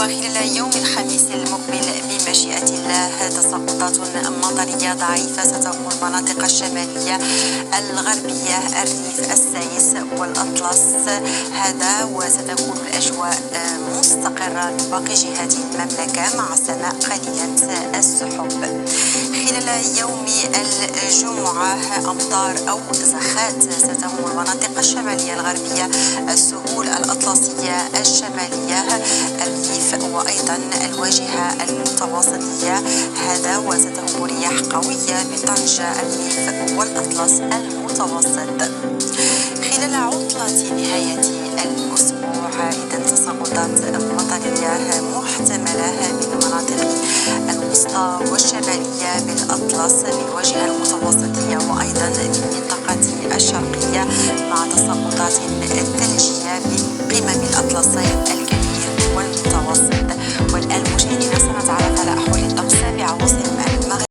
وخلال يوم الخميس المقبل بمشيئة الله تساقطات مطرية ضعيفة ستغمر المناطق الشمالية الغربية الريف السايس والأطلس هذا، وستكون الأجواء مستقرة بباقي جهات المملكة مع سماء قليلة السحب. خلال يوم الجمعة أمطار أو زخات ستغمر المناطق الشمالية الغربية، السهول الأطلسية الشمالية، الريف وأيضا الواجهة المتوسطية هذا، وستهب رياح قوية بطنجة الريف والأطلس المتوسط. خلال عطلة نهاية الأسبوع إذا تساقطات مطرية محتملة بالمناطق الوسطى والشمالية بالأطلس